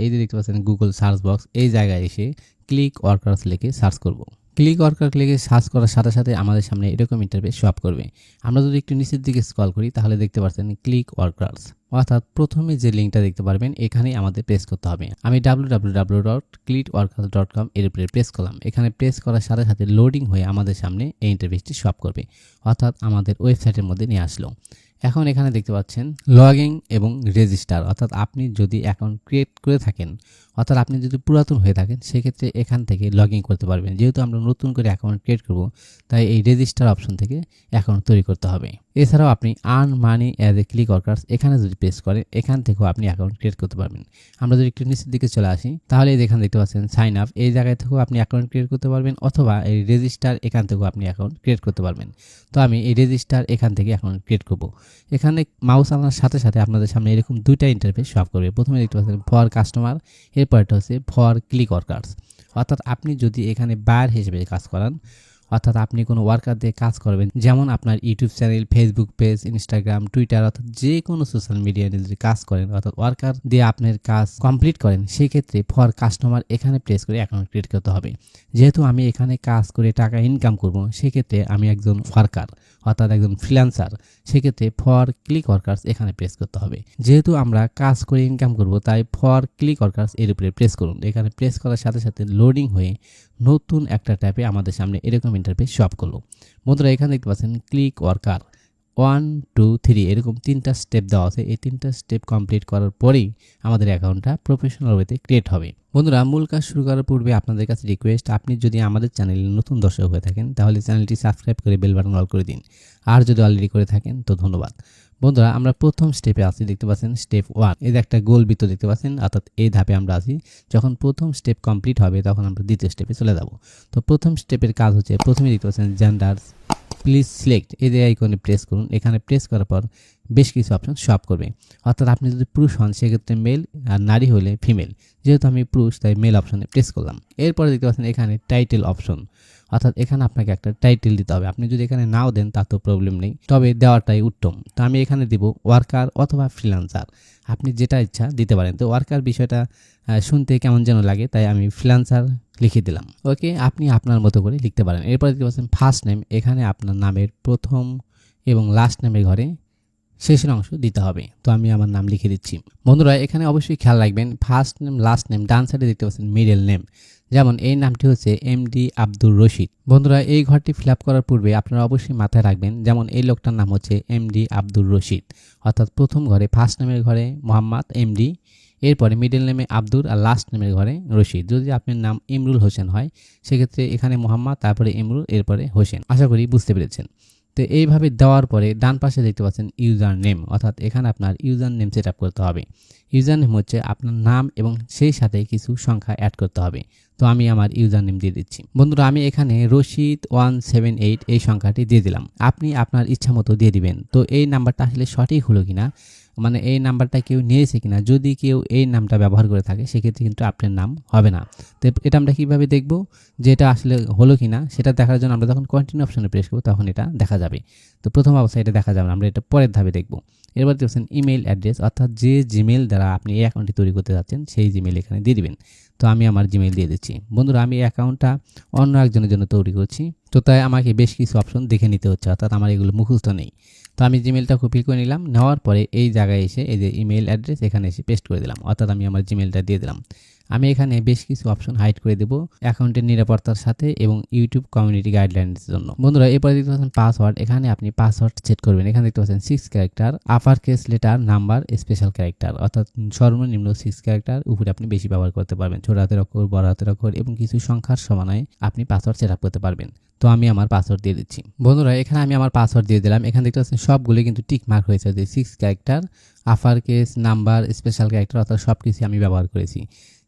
এই যে দেখতে পাচ্ছেন গুগল সার্চ বক্স, এই জায়গায় এসে ক্লিক ওয়ার্কার্স লিখে সার্চ করব। ক্লিক ওয়ার্কার লিখে সার্চ করার সাথে সাথে আমাদের সামনে এরকম ইন্টারফেস শো আপ করবে। আমরা যদি একটু নিচের দিকে স্ক্রল করি তাহলে দেখতে পাচ্ছেন ক্লিক ওয়ার্কার্স, অর্থাৎ প্রথমে যে লিঙ্কটা দেখতে পারবেন এখানেই আমাদের প্রেস করতে হবে। আমি www.clickworkers.com এর উপরে প্রেস করলাম। এখানে প্রেস করার সাথে সাথে লোডিং হয়ে আমাদের সামনে এই ইন্টারফেসটি শো আপ করবে, অর্থাৎ আমাদের ওয়েবসাইটের মধ্যে নিয়ে আসলো। এখন এখানে দেখতে পাচ্ছেন লগইন এবং রেজিস্টার, অর্থাৎ আপনি যদি অ্যাকাউন্ট ক্রিয়েট করে থাকেন, অর্থাৎ আপনি যদি পুরাতন হয়ে থাকেন সেক্ষেত্রে এখান থেকে লগইন করতে পারবেন। যেহেতু আমরা নতুন করে অ্যাকাউন্ট ক্রিয়েট করব, তাই এই রেজিস্টার অপশন থেকে অ্যাকাউন্ট তৈরি করতে হবে। এছাড়াও আপনি earn money as a click workers এখানে যদি প্রেস করেন এখান থেকেও আপনি অ্যাকাউন্ট ক্রিয়েট করতে পারবেন। আমরা যদি একটু নিচের দিকে চলে আসি তাহলে এখানে দেখতে পাচ্ছেন সাইন আপ, এই জায়গায় থেকেও আপনি অ্যাকাউন্ট ক্রিয়েট করতে পারবেন, অথবা এই রেজিস্টার এখান থেকেও আপনি অ্যাকাউন্ট ক্রিয়েট করতে পারবেন। তো আমি এই রেজিস্টার এখান থেকে অ্যাকাউন্ট ক্রিয়েট করব। এখানে মাউস আনার সাথে সাথে আপনাদের সামনে এরকম দুইটা ইন্টারফেস শো আপ করবে। প্রথমে দেখতে পাচ্ছেন ফর কাস্টমার, এরপরটা হচ্ছে ফর ক্লিক ওয়ার্কার্স। অর্থাৎ আপনি যদি এখানে বায়ার হিসেবে কাজ করান, অর্থাৎ আপনি কোনো ওয়ার্কার দিয়ে কাজ করবেন, যেমন আপনার YouTube channel, Facebook page, Instagram, Twitter, অর্থাৎ যে কোনো সোশ্যাল মিডিয়া নিয়ে যদি কাজ করেন, অর্থাৎ ওয়ার্কার দিয়ে আপনার কাজ কমপ্লিট করেন, সেই ক্ষেত্রে ফর কাস্টমার এখানে প্রেস করে অ্যাকাউন্ট ক্রিয়েট করতে হবে। যেহেতু আমি এখানে কাজ করে টাকা ইনকাম করব, সেক্ষেত্রে আমি একজন ওয়ার্কার অর্থাৎ একজন ফ্রিল্যান্সার, সেক্ষেত্রে ফর ক্লিক ওয়ার্কার্স এখানে প্রেস করতে হবে। যেহেতু আমরা কাজ করে ইনকাম করব, তাই ফর ক্লিক ওয়ার্কার্স এর উপরে প্রেস করুন। এখানে প্রেস করার সাথে সাথে লোডিং হয়ে নতুন একটা ট্যাবে আমাদের সামনে এরকম ইন্টারফেস শো আপ করলো। বন্ধুরা এখানে দেখতে পাচ্ছেন ক্লিক ওয়ার্কার 1, 2, 3 এরকম 3টা স্টেপ দেওয়া আছে। এই 3টা স্টেপ কমপ্লিট করার পরেই আমাদের অ্যাকাউন্টটা প্রফেশনাল ওয়েতে ক্রিয়েট হবে। বন্ধুরা মূল কাজ শুরু করার পূর্বে আপনাদের কাছে রিকোয়েস্ট, আপনি যদি আমাদের চ্যানেলে নতুন দর্শক হয়ে থাকেন তাহলে চ্যানেলটি সাবস্ক্রাইব করে বেল বাটন অল করে দিন, আর যদি অলরেডি করে থাকেন তো ধন্যবাদ। বন্ধুরা আমরা প্রথম স্টেপে আছি, দেখতে পাচ্ছেন স্টেপ 1, এই যে একটা গোল বৃত্ত দেখতে পাচ্ছেন, অর্থাৎ এই ধাপে আমরা আছি। যখন প্রথম স্টেপ কমপ্লিট হবে তখন আমরা দ্বিতীয় স্টেপে চলে যাব। তো প্রথম স্টেপের কাজ হচ্ছে, প্রথমে দেখতে পাচ্ছেন জেন্ডার, প্লিজ সিলেক্ট, এই যে আইকনে প্রেস করুন। এখানে প্রেস করার পর বেশ কিছু অপশন শো আপ করবে, অর্থাৎ আপনি যদি পুরুষ হন সেক্ষেত্রে মেল, আর নারী হলে ফিমেল। যেহেতু আমি পুরুষ তাই মেল অপশনে প্রেস করলাম। এরপরে দেখতে পাচ্ছেন এখানে টাইটেল অপশন, অর্থাৎ এখানে আপনাকে একটা টাইটেল দিতে হবে। আপনি যদি এখানে নাও দেন তা তো প্রবলেম নেই, তবে দেওয়াটাই উত্তম। তো আমি এখানে দিব ওয়ার্কার অথবা ফ্রিল্যান্সার, আপনি যেটা ইচ্ছা দিতে পারেন। তো ওয়ার্কার বিষয়টা শুনতে কেমন যেন লাগে, তাই আমি ফ্রিল্যান্সার লিখে দিলাম। ওকে, আপনি আপনার মতো করে লিখতে পারেন। এরপরে দেখতে পাচ্ছেন ফার্স্ট নেম, এখানে আপনার নামের প্রথম এবং লাস্ট নেমের ঘরে শেষের অংশ দিতে হবে। তো আমি আমার নাম লিখে দিচ্ছি। বন্ধুরা এখানে অবশ্যই খেয়াল রাখবেন, ফার্স্ট নেম, লাস্ট নেম, ডান সাইডে দেখতে পাচ্ছেন মিডল নেম। যেমন এই নামটি হচ্ছে এমডি আব্দুর রশিদ। বন্ধুরা এই ঘরটি ফিল আপ করার পূর্বে আপনারা অবশ্যই মাথায় রাখবেন, যেমন এই লোকটার নাম হচ্ছে এমডি আব্দুর রশিদ, অর্থাৎ প্রথম ঘরে ফার্স্ট নেমের ঘরে মোহাম্মদ এমডি, এরপরে মিডল নেমে আব্দুর, আর লাস্ট নেমের ঘরে রশিদ। যদি আপনার নাম ইমরুল হোসেন হয় সেক্ষেত্রে এখানে মোহাম্মদ, তারপরে ইমরুল, এরপরে হোসেন। আশা করি বুঝতে পেরেছেন। তো এইভাবে দেওয়ার পরে ডান পাশে দেখতে পাচ্ছেন ইউজার নেম, অর্থাৎ এখানে আপনার ইউজার নেম সেট আপ করতে হবে। ইউজার নেম হচ্ছে আপনার নাম এবং সেই সাথে কিছু সংখ্যা অ্যাড করতে হবে। তো আমি আমার ইউজার নেম দিয়ে দিচ্ছি। বন্ধুরা আমি এখানে রশিদ 178 এই সংখ্যাটি দিয়ে দিলাম। আপনি আপনার ইচ্ছা মতো দিয়ে দিবেন। তো এই নাম্বারটা আসলে সঠিক হলো কিনা, মানে এই নাম্বারটা কেউ নিয়েছে কিনা, যদি কেউ এই নামটা ব্যবহার করে থাকে সেক্ষেত্রে কিন্তু আপনার নাম হবে না। তো এটা আমরা কীভাবে দেখব যে এটা আসলে হলো কিনা, সেটা দেখার জন্য আমরা যখন কন্টিনিউ অপশনে প্রেস করব তখন এটা দেখা যাবে। তো প্রথম অবস্থায় এটা দেখা যাবে না, আমরা এটা পরের ধাপে দেখব। এরপর দেখছেন ইমেল অ্যাড্রেস, অর্থাৎ যে জিমেল দ্বারা আপনি এই অ্যাকাউন্টটি তৈরি করতে যাচ্ছেন সেই জিমেল এখানে দিয়ে দিবেন। তো আমি আমার জিমেল দিয়ে দিচ্ছি। বন্ধুরা আমি এই অ্যাকাউন্টটা অন্য একজনের জন্য তৈরি করছি, তো তাই আমাকে বেশ কিছু অপশন দেখে নিতে হচ্ছে, অর্থাৎ আমার এগুলো মুখস্থ নেই। তো আমি জিমেলটা কপি করে নিলাম, নেওয়ার পরে এই জায়গায় এসে এই যে ইমেল অ্যাড্রেস এখানে এসে পেস্ট করে দিলাম, অর্থাৎ আমি আমার জিমেলটা দিয়ে দিলাম। আমি এখানে বেশ কিছু অপশন হাইড করে দেব অ্যাকাউন্টের নিরাপত্তার সাথে এবং ইউটিউব কমিউনিটি গাইডলাইনের জন্য। বন্ধুরা এরপরে দেখতে পাচ্ছেন পাসওয়ার্ড, এখানে আপনি পাসওয়ার্ড সেট করবেন। এখানে দেখতে পাচ্ছেন 6 character, upper case letter, number, special character, অর্থাৎ সর্বনিম্ন 6 ক্যারেক্টার, উপরে আপনি বেশি ব্যবহার করতে পারবেন। ছোট হাতের অক্ষর, বড় হাতের অক্ষর এবং কিছু সংখ্যার সমন্বয়ে আপনি পাসওয়ার্ড সেট আপ করতে পারবেন। তো আমি আমার পাসওয়ার্ড দিয়ে দিচ্ছি। বন্ধুরা এখানে আমি আমার পাসওয়ার্ড দিয়ে দিলাম। এখানে দেখতে পাচ্ছেন সবগুলো কিন্তু টিক মার্ক হয়েছে, যে 6 character, upper case, number, special character, অর্থাৎ সব কিছু আমি ব্যবহার করেছি।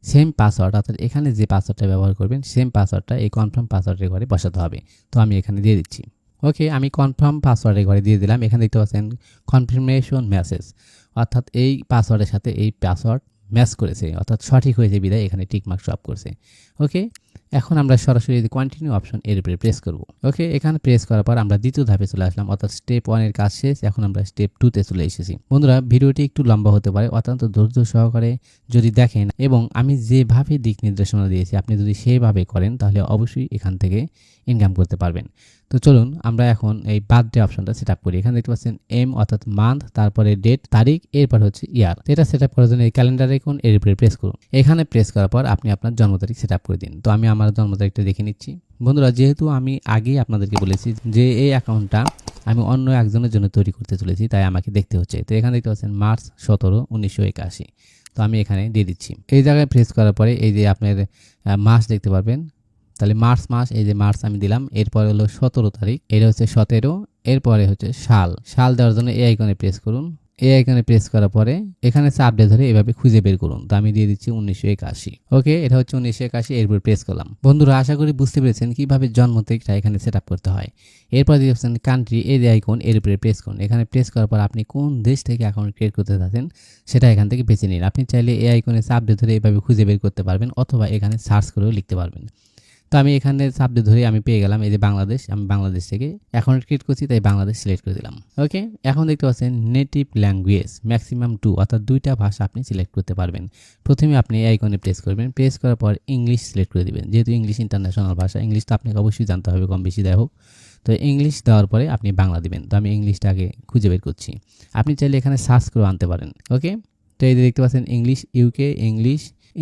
সেম পাসওয়ার্ড, অর্থাৎ এখানে যে পাসওয়ার্ডটা ব্যবহার করবেন সেম পাসওয়ার্ডটা এই কনফার্ম পাসওয়ার্ডের ঘরে বসাতে হবে। তো আমি এখানে দিয়ে দিচ্ছি। ওকে, আমি কনফার্ম পাসওয়ার্ডের ঘরে দিয়ে দিলাম। এখানে দেখতে পাচ্ছেন কনফার্মেশন মেসেজ, অর্থাৎ এই পাসওয়ার্ডের সাথে এই পাসওয়ার্ড ম্যাচ করেছে, অর্থাৎ সঠিক হয়েছে বিদায় এখানে টিকমার্ক শো আপ করছে। ওকে, এখন আমরা সরাসরি কন্টিনিউ অপশন এর উপরে প্রেস করব। ওকে, এখানে প্রেস করার পর আমরা দ্বিতীয় ধাপে চলে আসলাম, অর্থাৎ স্টেপ 1 এর কাজ শেষ। এখন আমরা স্টেপ 2 তে চলে এসেছি। বন্ধুরা, ভিডিওটি একটু লম্বা হতে পারে, অত্যন্ত ধৈর্য সহকারে যদি দেখেন এবং আমি যেভাবে দিক নির্দেশনা দিয়েছি আপনি যদি সেভাবে করেন তাহলে অবশ্যই এখান থেকে ইনকাম করতে পারবেন। তো চলুন আমরা এখন এই বার্থডে অপশনটা সেট আপ করি। এখানে দেখতে পাচ্ছেন এম অর্থাৎ মান্থ, তারপরে ডেট তারিখ, এরপর হচ্ছে ইয়ার। এটা সেট আপ করার জন্য এই ক্যালেন্ডার আইকন এর উপরে প্রেস করুন। এখানে প্রেস করার পর আপনি আপনার জন্ম তারিখ সেট আপ করে দিন। তো আমি আমার জন্ম তারিখটা দেখে নিচ্ছি। বন্ধুরা, যেহেতু আমি আগেই আপনাদেরকে বলেছি যে এই অ্যাকাউন্টটা আমি অন্য একজনের জন্য তৈরি করতে চলেছি, তাই আমাকে দেখতে হচ্ছে। তো এখানে দেখতে পাচ্ছেন মার্চ 17, 1981। তো আমি এখানে দিয়ে দিচ্ছি। এই জায়গায় প্রেস করার পরে এই যে আপনার মাস দেখতে পারবেন, তাহলে মার্চ মাস, এই যে মার্চ আমি দিলাম। এরপরে হলো 17 তারিখ, এটা হচ্ছে 17। এরপরে হচ্ছে সাল দেওয়ার জন্য এই আইকনে প্রেস করুন। এই আইকনে প্রেস করার পরে এখানে চাপ দিয়ে ধরে এভাবে খুঁজে বের করুন। তো আমি দিয়ে দিচ্ছি 1981। ওকে, এটা হচ্ছে 1981। এরপর প্রেস করলাম। বন্ধুরা, আশা করি বুঝতে পেরেছেন কিভাবে জন্ম তারিখটা এখানে সেট আপ করতে হয়। এরপর দিয়ে অপশন কান্ট্রি, এই যে আইকন এর উপরে প্রেস করুন। এখানে প্রেস করার পর আপনি কোন দেশ থেকে অ্যাকাউন্ট ক্রিয়েট করতে চাচ্ছেন সেটা এখান থেকে বেছে নিন। আপনি চাইলে এই আইকনে চাপ দিয়ে ধরে এভাবে খুঁজে বের করতে পারবেন, অথবা এখানে সার্চ করেও লিখতে পারবেন। তো আমি এখানে চাপ দিয়ে ধরে আমি পেয়ে গেলাম এই যে বাংলাদেশ। আমি বাংলাদেশ থেকে অ্যাকাউন্ট ক্রিয়েট করছি, তাই বাংলাদেশ সিলেক্ট করে দিলাম। ওকে, এখন দেখতে পাচ্ছেন নেটিভ ল্যাঙ্গুয়েজ ম্যাক্সিমাম 2, অর্থাৎ 2টা ভাষা আপনি সিলেক্ট করতে পারবেন। প্রথমে আপনি এই আইকনে প্রেস করবেন। প্রেস করার পর ইংলিশ সিলেক্ট করে দিবেন। যেহেতু ইংলিশ ইন্টারন্যাশনাল ভাষা, ইংলিশ তো আপনাকে অবশ্যই জানতে হবে, কম বেশি দেয় হোক। তো ইংলিশ দেওয়ার পরে আপনি বাংলা দিবেন। তো আমি ইংলিশটা আগে খুঁজে বের করছি। আপনি চাইলে এখানে সার্চ করে আনতে পারেন। ওকে, তো এই যে দেখতে পাচ্ছেন ইংলিশ ইউকে,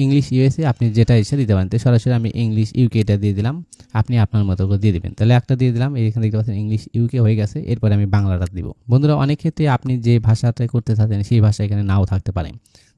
ইংলিশ ইউএসএ, আপনি যেটা ইচ্ছা দিতে পারেন। তো সরাসরি আমি ইংলিশ ইউকেটা দিয়ে দিলাম। আপনি আপনার মতো করে দিয়ে দিবেন। তাহলে একটা দিয়ে দিলাম, এখানে দেখতে পাচ্ছেন ইংলিশ ইউকে হয়ে গেছে। এরপরে আমি বাংলাটা দিব। বন্ধুরা, অনেক ক্ষেত্রে আপনি যে ভাষাটা করতে চাচ্ছেন সেই ভাষা এখানে নাও থাকতে পারে।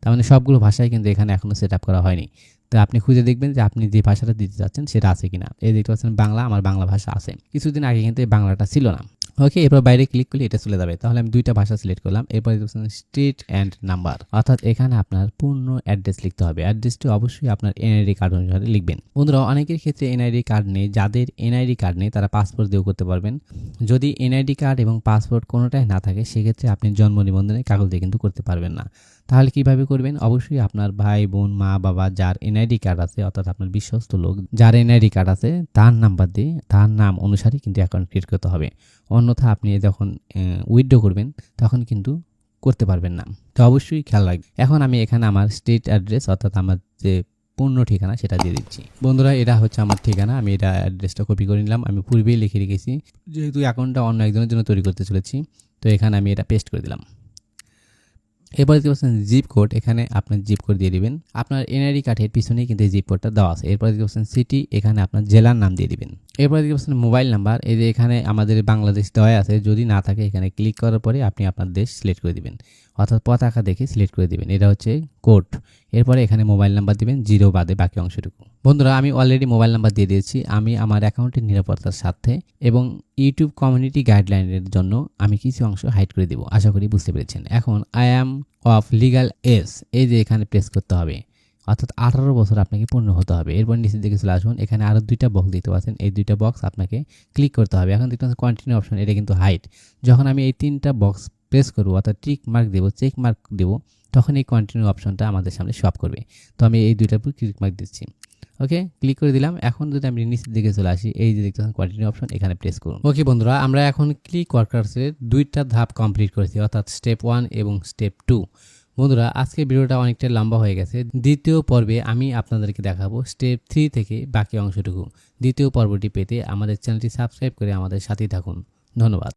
তার মানে সবগুলো ভাষাই কিন্তু এখানে এখনো সেট আপ করা হয়নি। তো আপনি খুঁজে দেখবেন যে আপনি যে ভাষাটা দিতে চাচ্ছেন সেটা আছে কিনা। এই দেখতে পাচ্ছেন বাংলা, আমার বাংলা ভাষা আছে। কিছুদিন আগে কিন্তু এই বাংলাটা ছিল না। ওকে, এরপর বাইরে ক্লিক করলে এটা চলে যাবে। তাহলে আমি 2টা ভাষা সিলেক্ট করলাম। এরপর স্ট্রিট অ্যান্ড নাম্বার, অর্থাৎ এখানে আপনার পূর্ণ অ্যাড্রেস লিখতে হবে। অ্যাড্রেসটি অবশ্যই আপনার এনআইডি কার্ড অনুসারে লিখবেন। বন্ধুরা, অনেকের ক্ষেত্রে এনআইডি কার্ড নেই। যাদের এনআইডি কার্ড নেই তারা পাসপোর্ট দিয়েও করতে পারবেন। যদি এনআইডি কার্ড এবং পাসপোর্ট কোনোটাই না থাকে সেক্ষেত্রে আপনি জন্ম নিবন্ধনের কাগজ দিয়ে কিন্তু করতে পারবেন না। তাহলে কিভাবে করবেন? অবশ্যই আপনার ভাই বোন, মা বাবা যার এনআইডি কার্ড আছে, অর্থাৎ আপনার বিশ্বস্ত লোক যার এনআইডি কার্ড আছে তার নাম্বার দিয়ে তার নাম অনুসারে কিন্তু অ্যাকাউন্ট ক্রিয়েট করতে হবে। অন্যথা আপনি যখন উইথড্র করবেন তখন কিন্তু করতে পারবেন না। তো অবশ্যই খেয়াল রাখবেন। এখন আমি এখানে আমার স্ট্রিট অ্যাড্রেস, অর্থাৎ আমার যে পূর্ণ ঠিকানা সেটা দিয়ে দিচ্ছি। বন্ধুরা, এটা হচ্ছে আমার ঠিকানা। আমি এটা অ্যাড্রেসটা কপি করে নিলাম। আমি পূর্বেই লিখে রেখেছি, যেহেতু অ্যাকাউন্টটা অন্য একজনের জন্য তৈরি করতে চলেছি। তো এখানে আমি এটা পেস্ট করে দিলাম। এরপর দেখতে পাচ্ছেন জিপ কোড, এখানে আপনার জিপ কোড দিয়ে দিবেন। আপনার এনআইডি কার্ডের পিছনেই কিন্তু এই জিপ কোডটা দেওয়া আছে। এরপর দেখতে পাচ্ছেন সিটি, এখানে আপনার জেলার নাম দিয়ে দিবেন। এরপর দেখতে পাচ্ছেন মোবাইল নাম্বার, এই যে এখানে আমাদের বাংলাদেশ দেওয়া আছে। যদি না থাকে এখানে ক্লিক করার পরে আপনি আপনার দেশ সিলেক্ট করে দিবেন, অর্থাৎ পতাকা দেখে সিলেক্ট করে দিবেন। এটা হচ্ছে কোড। এরপরে এখানে মোবাইল নাম্বার দিবেন, 0 বাদে বাকি অংশটুকু। বন্ধুরা, আমি অলরেডি মোবাইল নাম্বার দিয়ে দিয়েছি। আমি আমার অ্যাকাউন্টের নিরাপত্তার স্বার্থে এবং ইউটিউব কমিউনিটি গাইডলাইনের জন্য আমি কিছু অংশ হাইড করে দেবো। আশা করি বুঝতে পেরেছেন। এখন I am of legal age, এই যে এখানে প্রেস করতে হবে, অর্থাৎ 18 বছর আপনাকে পূর্ণ হতে হবে। এরপর নিচের দিকে চলে আসুন। এখানে আরও 2টা বক্স দেখতে পাচ্ছেন। এই 2টা বক্স আপনাকে ক্লিক করতে হবে। এখন দেখতে পাচ্ছেন কন্টিনিউ অপশন, এটা কিন্তু হাইড। যখন আমি এই 3টা বক্স প্রেস করবো, অর্থাৎ টিক মার্ক দেবো, চেক মার্ক দেবো, তখন এই কন্টিনিউ অপশনটা আমাদের সামনে শপ করবে। তো আমি এই 2টার উপর ক্লিক মার্ক দিচ্ছি। ওকে, ক্লিক করে দিলাম। এখন যদি আমি নিচের দিকে চলে আসি, এই যে দেখতে পাচ্ছেন কন্টিনিউ অপশন, এখানে প্রেস করুন। ওকে বন্ধুরা, আমরা এখন ক্লিক ওয়ার্কার্সের 2টা ধাপ কমপ্লিট করেছি, অর্থাৎ স্টেপ 1 এবং স্টেপ 2। বন্ধুরা, আজকে ভিডিওটা অনেকটা লম্বা হয়ে গেছে। দ্বিতীয় পর্বে আমি আপনাদেরকে দেখাবো স্টেপ 3 থেকে বাকি অংশটুকু। দ্বিতীয় পর্বটি পেতে আমাদের চ্যানেলটি সাবস্ক্রাইব করে আমাদের সাথেই থাকুন। ধন্যবাদ।